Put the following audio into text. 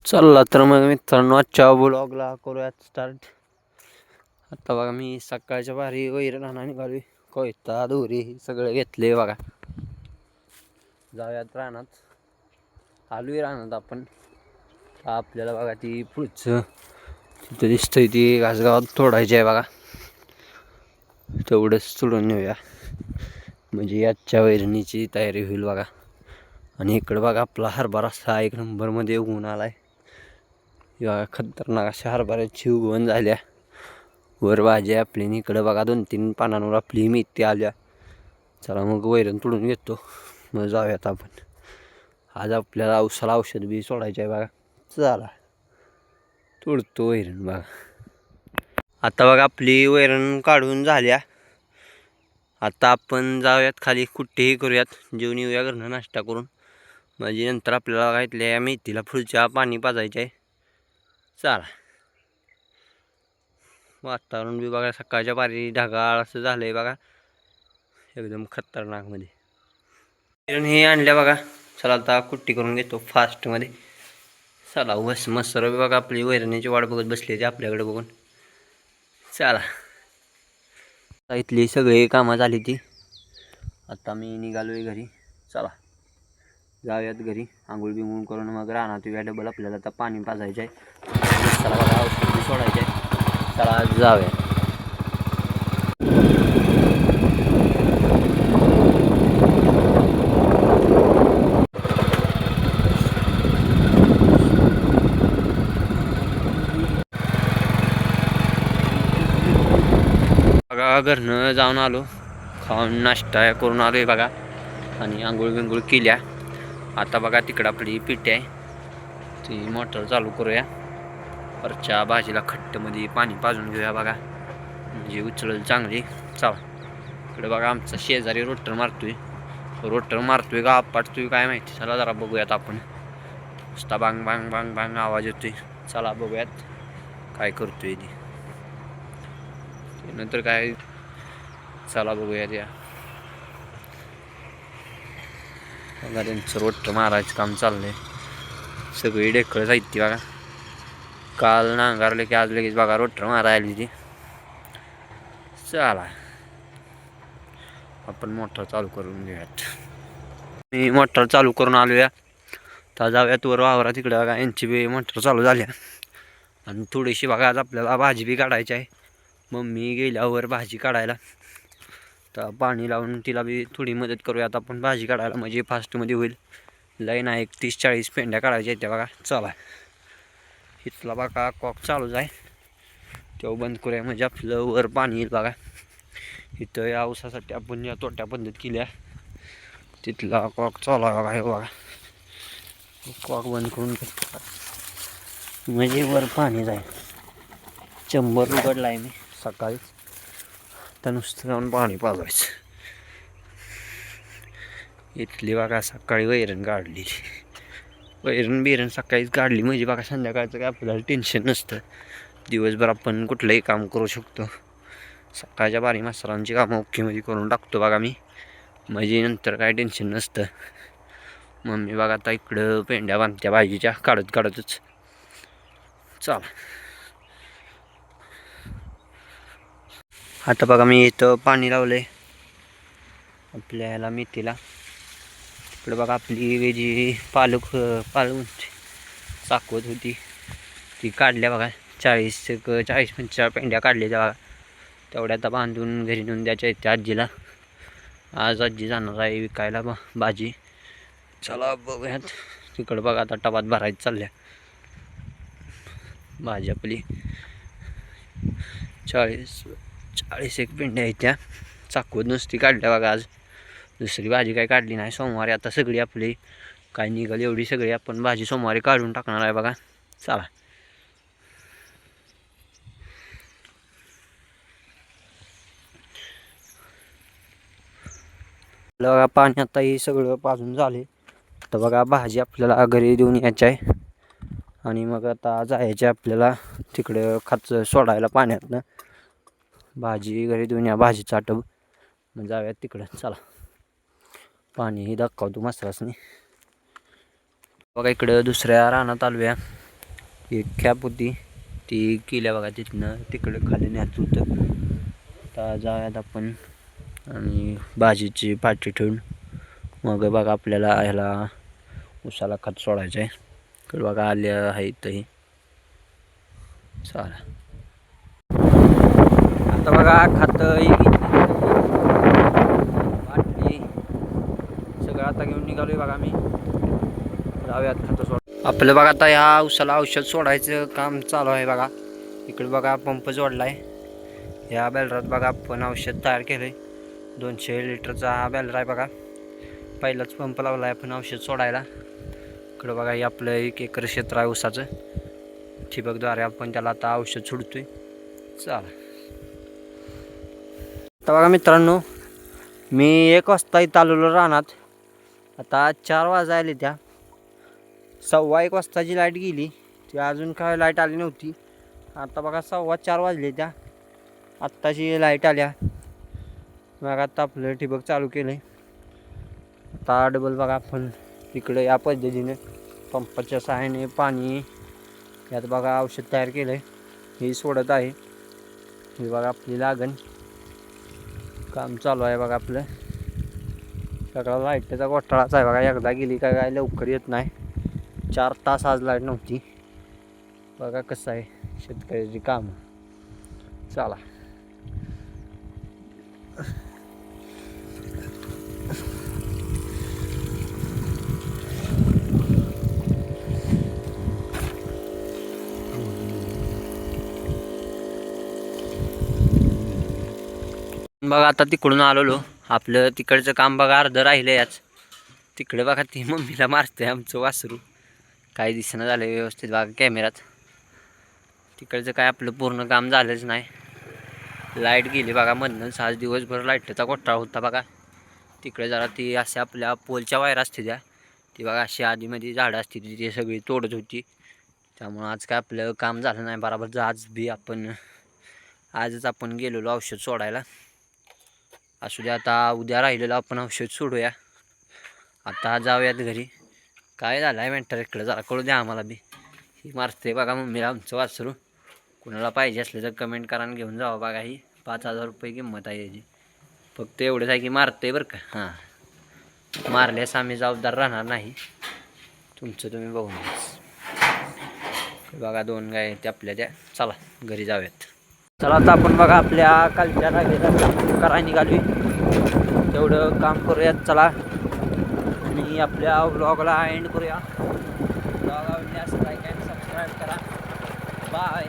चला तर मग मित्रांनो आजच्या ब्लॉगला करूयात स्टार्ट. आता बघा मी सकाळच्या भारी वैर राहणार निघालोय. कोयता दोरी सगळं घेतले बघा. जाऊयात रानात. आलोय रानात आपण. आपल्याला बघा ती पुढचं तिथं दिसतंय ती घासगावात तोडायची आहे बघा. तेवढंच तोडून नेऊया म्हणजे आजच्या वैरणीची तयारी होईल बघा. आणि इकडं बघा आपला हरभरा असा 1 नंबरमध्ये उगवून आलाय. या खतरनाक अशा हरभऱ्याची उगवण झाल्या. वर भाजी आपली इकडं बघा 2-3 पानांवर आपली मेथी आल्या. चला मग वैरण तोडून घेतो मग जाऊयात आपण. आज आपल्याला औषधाला औषध बी सोडायचं आहे बघा. चला तोडतो वैरण बघा. आता बघा आपली वैरण काढून झाल्या. आता आपण जाऊयात खाली कुठेही करूयात. जेवण येऊया घरनं नाश्ता करून. म्हणजे नंतर आपल्याला काय इथल्या मेथीला फुलच्या पाणी पाजायचं आहे. चला वातावरण बी बघा सकाळच्या पारी ढगाळ असं झालंय बघा. एकदम खतरनाक मध्ये हे आणल्या बघा. चला आता कुट्टी करून घेतो फास्टमध्ये. चला बस मस्त बघा आपली वैरणीची वाट बघत बसली ती आपल्याकडे बघून. चला इथली सगळी कामं झाली ती. आता मी निघालोय घरी. चला जाऊयात घरी. आंघोळ बिंघोळ करून मग रानात येऊया. डबल आपल्याला आता पाणी पाजायचं आहे. चला बघा औषध सोडायचं आहे. चला जाऊया. बघा घरनं जाऊन आलो. खाऊन नाश्ता करून आलो आहे बघा. आणि आंघोळ बिंघोळ केल्या. आता बघा तिकडं आपली पिठी आहे ती मोटर चालू करूया. वरच्या भाजीला खट्टमध्ये पाणी पाजून घेऊया बघा म्हणजे उचलेल चांगली. चला इकडे बघा आमचा शेजारी रोटर मारतोय का आपटतोय काय माहिती. चला जरा बघूयात आपण. नुसता बांग बांग बांग बांग आवाज येतोय. चला बघूयात काय करतोय ती. नंतर काय चला बघूयात या. बघा त्यांचं रोटर मारायचं काम चाललंय. सगळी ढेकळं साहित्य बघा. काल नांगरले की आज लगेच बघा रोटर मारायला ती. चला आपण मोटर चालू करून घेऊयात. मी मोटर चालू करून आलोया. तर जाऊयात वर वावरा तिकडे बघा. यांची बी मोटर चालू झाल्या. आणि थोडीशी बघा आज आपल्याला भाजी बी काढायची आहे. मम्मी गेल्यावर भाजी काढायला. तर पाणी लावून तिला बी थोडी मदत करूयात आपण भाजी काढायला म्हणजे फास्टमध्ये होईल. लाईन आहे 30-40 पेंड्या काढायच्या आहेत त्या बघा. चला इथला बघा कॉक चालूच आहे. तेव्हा बंद करूया म्हणजे आपलं वर पाणी येईल बघा. इथं या ऊसासाठी आपण या तोट्या पद्धत केल्या. तिथला कॉक चालू आहे बघा. हे बघा कॉक बंद करून घेतो म्हणजे वर पाणी जाईल. 100 उघडला आहे मी सकाळीच. तर नुसतं जाऊन पाणी पाजवायचं. इथली बघा सकाळी वैरण काढली. वैरण सकाळीच काढली म्हणजे बघा संध्याकाळचं काय आपल्याला टेन्शन नसतं. दिवसभर आपण कुठलंही काम करू शकतो. सकाळच्या बारी मसालांची कामं ओकेमध्ये करून टाकतो बघा मी म्हणजे नंतर काय टेन्शन नसतं. मम्मी बघा आता इकडं पेंड्या बांधत्या भाजीच्या काढतच. चला आता बघा मी इथं पाणी लावलंय आपल्या ह्याला मेथीला. इकडं बघा आपली जी पालक चाकवत होती ती काढल्या बघा. 40-45 पेंड्या काढल्या बघा. तेवढ्या आता बांधून घरी नेऊन द्यायच्या आहेत त्या आजीला. आज आजी जाणार आहे विकायला भाजी. चला बघूयात. तिकडं बघा आता टबात भरायचं चालल्या भाजी आपली. 40 पेंड्या आहेत त्या चाकवत नुसती काढल्या बघा. आज दुसरी भाजी काय काढली नाही. सोमवारी आता सगळी आपली काय निघाल एवढी सगळी आपण भाजी सोमवारी काढून टाकणार आहे बघा. चला बघा पाणी आता हे सगळं पाजून झाले. तर बघा भाजी आपल्याला घरी देऊन यायची आहे. आणि मग आता जायचे आपल्याला तिकडं खत सोडायला पाण्यातनं. भाजी घरी देऊन या भाजीचा टब मग जाऊयात तिकडं. चला पाणीही दाखवतो मसरासनी. बघा इकडं दुसऱ्या रानात आलूया. एक कॅप होती ती केल्या बघा, तिथनं तिकडे खाली न्यायचं होतं. आता जाऊयात आपण आणि भाजीची पाठी ठेवून मग बघा आपल्याला ह्याला उसाला खत सोडायचं आहे. इकडे बघा आले आहे इथंही. चालेल आता बघा खातही बाटली सगळं आता घेऊन निघालोय बघा. मी जाऊयात खत सोड. आपलं बघा आता ह्या उसाला औषध सोडायचं काम चालू आहे बघा. इकडे बघा पंप जोडलाय. ह्या बॅलरात बघा आपण औषध तयार केलंय. 200 लिटरचा हा बॅलर आहे बघा. पहिलाच पंप लावला आहे आपण औषध सोडायला. इकडे बघा हे आपलं 1 एकर क्षेत्र आहे ऊसाचं. ठिबकद्वारे आपण त्याला आता औषध सोडतोय. चला आता बघा मित्रांनो, मी 1 वाजता इथं आलेलो रानात. आता 4 वाजायले त्या. 1:15 वाजताची लाईट गेली. ती अजून काय लाईट आली नव्हती. आता बघा 4:15 वाजले त्या. आत्ताची लाईट आल्या. मग आता आपलं ठिबक चालू केलं आहे. आता डबल बघा आपण इकडे या पद्धतीने पंपाच्या सहाय्याने पाणी यात बघा औषध तयार केलं आहे. हे सोडत आहे. हे बघा आपली लागण काम चालू आहे बघा. आपलं सगळा लाईटचा घोटाळाच आहे बघा. एकदा गेली काय लवकर येत नाही. 4 तास आज लाईट नव्हती. बघा कसं आहे शेतकऱ्याची काम. चला बघा आता तिकडून आलेलो. आपलं तिकडचं काम बघा अर्ध राहिलं याच. तिकडे बघा ती मम्मीला मारते आमचं वासरू. काही दिसणं झालं व्यवस्थित बघा कॅमेऱ्यात. तिकडचं काय आपलं पूर्ण काम झालंच नाही. लाईट गेली बघा मधनंच. आज दिवसभर लाईटचा घोटाळा होता बघा. तिकडे जरा ती असे आपल्या पोलच्या वायर असते त्या ती बघा अशी आधीमध्ये झाडं असते ती सगळी तोडत होती. त्यामुळं आज काय आपलं काम झालं नाही बरोबर. आजच आपण गेलेलो औषध सोडायला. असू द्या आता उद्या राहिलेलं आपण औषध सोडूया. आता जाऊयात घरी. काय झालं आहे मेंटर इकडं जरा कळू द्या आम्हाला बी. ही मारते बघा मम्मीला आमचं वासरू. कुणाला पाहिजे असलं तर कमेंट करा आणि घेऊन जावं बघा. ही 5,000 रुपये किंमत आहे याची. फक्त एवढंच आहे की मारते बरं का. हां मारल्यास आम्ही जबाबदार राहणार नाही. तुमचं तुम्ही बघून बघा. 2 गाय आहेत आपल्या त्या. चला घरी जाऊयात. चला आता आपण बघा आपल्या कालच्या राहिलेल्या करायला निघाली. तेवढं काम करूयात चला. आणि आपल्या व्लॉगला एंड करूया. व्लॉग आवडल्यास लाईक अँड सबस्क्राईब करा. बाय.